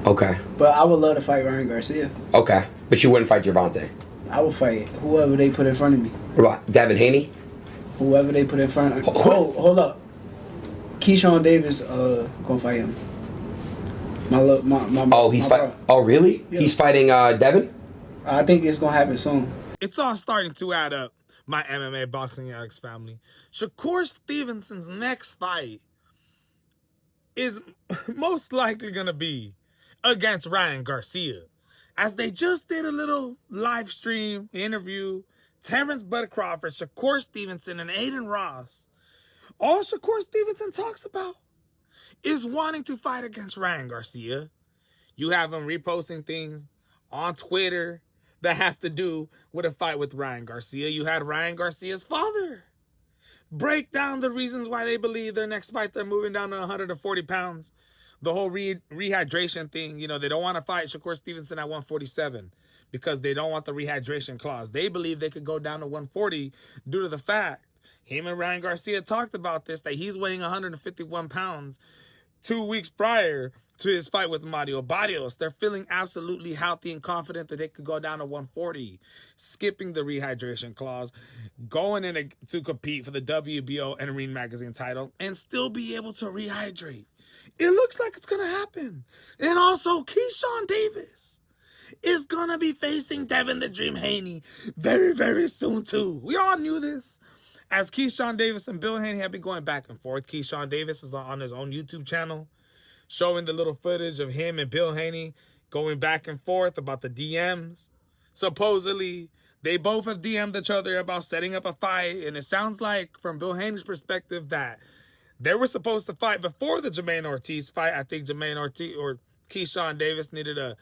Okay. But I would love to fight Ryan Garcia. Okay. But you wouldn't fight Gervonta? I would fight whoever they put in front of me. What about Devin Haney? Whoever they put in front of me. Hold up. Keyshawn Davis gonna fight him. He's fighting. Oh, really? Yeah. He's fighting Devin? I think it's gonna happen soon. It's all starting to add up, my MMA Boxing Addicts family. Shakur Stevenson's next fight is most likely gonna be against Ryan Garcia, as they just did a little live stream interview. Terrence Bud Crawford, Shakur Stevenson, and Adin Ross. All Shakur Stevenson talks about is wanting to fight against Ryan Garcia. You have him reposting things on Twitter that have to do with a fight with Ryan Garcia. You had Ryan Garcia's father break down the reasons why they believe their next fight, they're moving down to 140 pounds. The whole rehydration thing, you know, they don't want to fight Shakur Stevenson at 147 because they don't want the rehydration clause. They believe they could go down to 140 due to the fact, him and Ryan Garcia talked about this, that he's weighing 151 pounds 2 weeks prior to his fight with Mario Barrios. They're feeling absolutely healthy and confident that they could go down to 140, skipping the rehydration clause, going in to compete for the WBO and Ring Magazine title, and still be able to rehydrate. It looks like it's going to happen. And also, Keyshawn Davis is going to be facing Devin the Dream Haney very, very soon, too. We all knew this. As Keyshawn Davis and Bill Haney have been going back and forth, Keyshawn Davis is on his own YouTube channel, showing the little footage of him and Bill Haney going back and forth about the DMs. Supposedly, they both have DM'd each other about setting up a fight, and it sounds like, from Bill Haney's perspective, that they were supposed to fight before the Jermaine Ortiz fight. I think Jermaine Ortiz or Keyshawn Davis needed a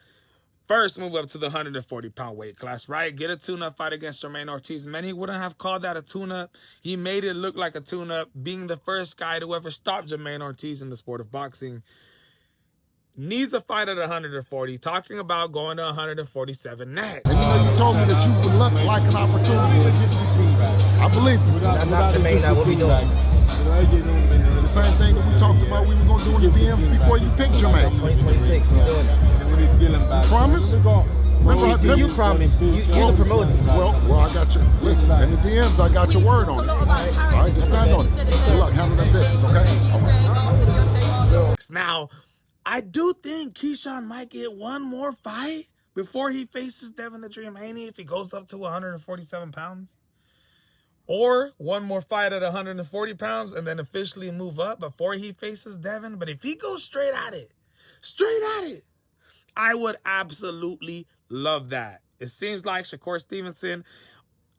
first move up to the 140-pound weight class, right? Get a tune-up fight against Jermaine Ortiz. Many wouldn't have called that a tune-up. He made it look like a tune-up, being the first guy to ever stop Jermaine Ortiz in the sport of boxing. Needs a fight at 140, talking about going to 147 next. And you know, you told me that you would look like an opportunity. I believe you. Not Jermaine, now what we doing? The same thing that we talked about we were going to do in the DMs before you picked Jermaine. 2026, we're doing it. Promise? You promise. You're the promoter. Well, I got you. Listen, in the DMs, I got your word on it. All right, just stand on it. So look, handle that business, okay? All right. Now, I do think Keyshawn might get one more fight before he faces Devin the Dream Haney if he goes up to 147 pounds. Or one more fight at 140 pounds and then officially move up before he faces Devin. But if he goes straight at it, I would absolutely love that. It seems like Shakur Stevenson,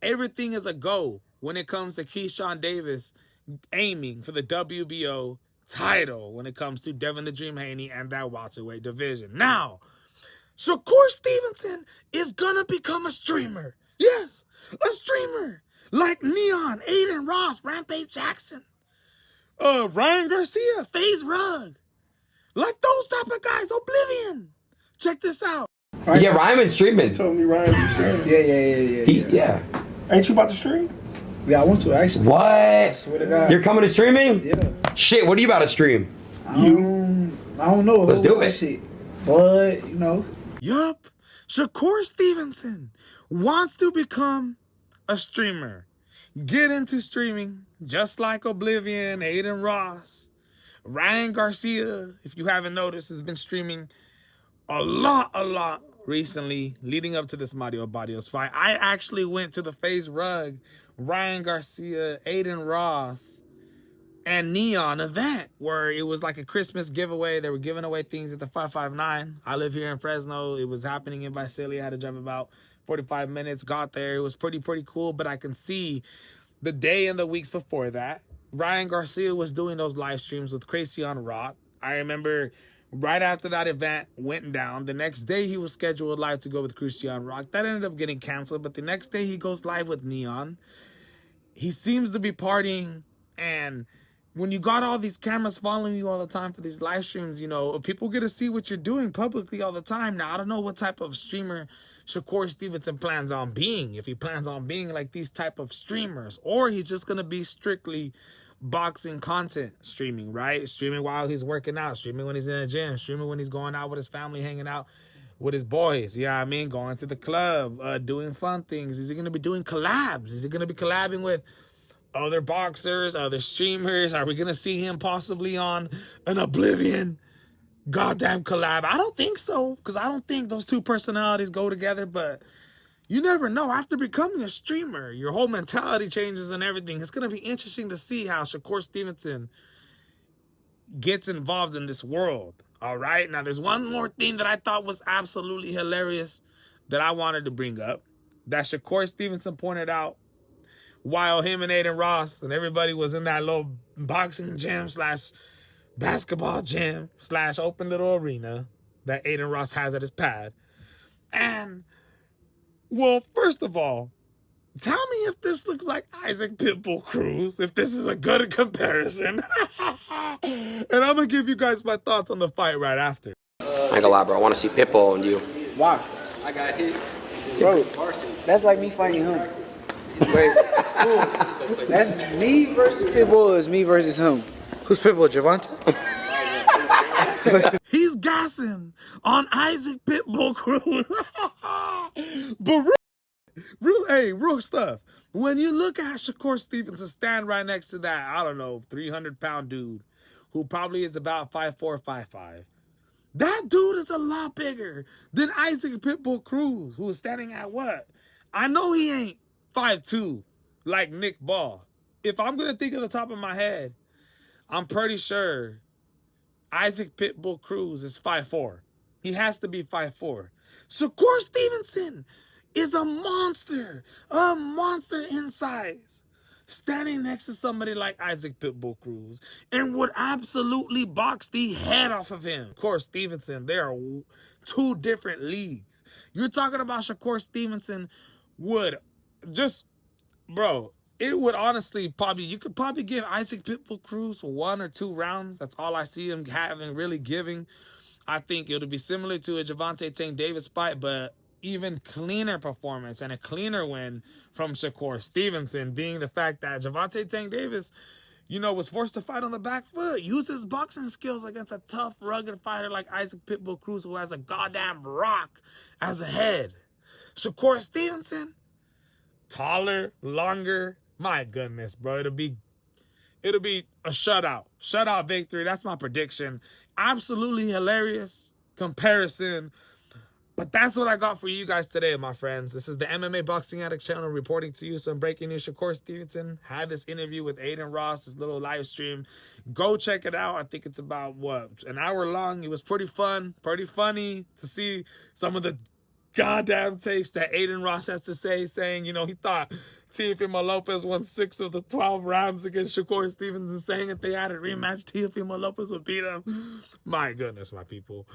everything is a go when it comes to Keyshawn Davis aiming for the WBO title when it comes to Devin the Dream Haney and that welterweight division. Now, Shakur Stevenson is gonna become a streamer. Yes, a streamer. Like Neon, Adin Ross, Rampage Jackson, Ryan Garcia, FaZe Rug. Like those type of guys, Oblivion. Check this out. Ryan, yeah, Ryan been streaming. Told me Ryan been streaming. Yeah. Ain't you about to stream? Yeah, I want to actually. What? I swear to God. You're coming to streaming? Yeah. Shit, what are you about to stream? I don't know. Let's do it. Shit. But, you know. Yup. Shakur Stevenson wants to become a streamer. Get into streaming just like Oblivion, Adin Ross, Ryan Garcia, if you haven't noticed, has been streaming a lot recently leading up to this Mario Barrios fight. I actually went to the FaZe Rug, Ryan Garcia, Adin Ross, and Neon event where it was like a Christmas giveaway. They were giving away things at the 559. I live here in Fresno. It was happening in Visalia. I had to drive about 45 minutes, got there. It was pretty cool, but I can see the day and the weeks before that, Ryan Garcia was doing those live streams with Keyshawn Rock. I remember right after that event went down, the next day he was scheduled live to go with Keyshawn Rock. That ended up getting canceled, but the next day he goes live with Neon. He seems to be partying, and when you got all these cameras following you all the time for these live streams, you know, people get to see what you're doing publicly all the time. Now, I don't know what type of streamer Shakur Stevenson plans on being, if he plans on being like these type of streamers, or he's just going to be strictly boxing content streaming, right? Streaming while he's working out, streaming when he's in the gym, streaming when he's going out with his family, hanging out with his boys, you know what I mean? Going to the club, doing fun things. Is he going to be doing collabs? Is he going to be collabing with other boxers, other streamers? Are we going to see him possibly on an Oblivion goddamn collab? I don't think so, because I don't think those two personalities go together, but you never know. After becoming a streamer, your whole mentality changes and everything. It's going to be interesting to see how Shakur Stevenson gets involved in this world. All right. Now, there's one more thing that I thought was absolutely hilarious that I wanted to bring up that Shakur Stevenson pointed out while him and Adin Ross and everybody was in that little boxing gym / basketball gym / open little arena that Adin Ross has at his pad. And, well, first of all, tell me if this looks like Isaac Pitbull Cruz, if this is a good comparison. And I'm going to give you guys my thoughts on the fight right after. I ain't gonna lie, bro. I want to see Pitbull and you. Why? I got hit. Bro, that's like me fighting him. Wait, that's me versus Pitbull, or is me versus him? Who's Pitbull, Javante? He's gassing on Isaac Pitbull Cruz. But real stuff. When you look at Shakur Stevenson stand right next to that, I don't know, 300-pound dude who probably is about 5'4", 5'5", that dude is a lot bigger than Isaac Pitbull Cruz, who is standing at what? I know he ain't 5'2", like Nick Ball. If I'm going to think of the top of my head, I'm pretty sure Isaac Pitbull Cruz is 5'4". He has to be 5'4". Shakur Stevenson is a monster in size, standing next to somebody like Isaac Pitbull Cruz, and would absolutely box the head off of him. Shakur Stevenson, they are two different leagues. You're talking about Shakur Stevenson would just, bro, it would honestly probably, you could probably give Isaac Pitbull Cruz 1 or 2 rounds. That's all I see him having, really giving. I think it'll be similar to a Gervonta Tank Davis fight, but even cleaner performance and a cleaner win from Shakur Stevenson, being the fact that Gervonta Tank Davis, you know, was forced to fight on the back foot, use his boxing skills against a tough, rugged fighter like Isaac Pitbull Cruz, who has a goddamn rock as a head. Shakur Stevenson, taller, longer, my goodness, bro, it'll be a shutout victory. That's my prediction. Absolutely hilarious comparison. But that's what I got for you guys today, my friends. This is the MMA Boxing Addict channel reporting to you some breaking news. Shakur Stevenson had this interview with Adin Ross, this little live stream. Go check it out. I think it's about, what, an hour long. It was pretty fun, pretty funny to see some of the goddamn takes that Adin Ross has to say, saying, you know, he thought Teofimo Lopez won 6 of the 12 rounds against Shakur Stevenson, saying if they had a rematch, Teofimo Lopez would beat him. My goodness, my people.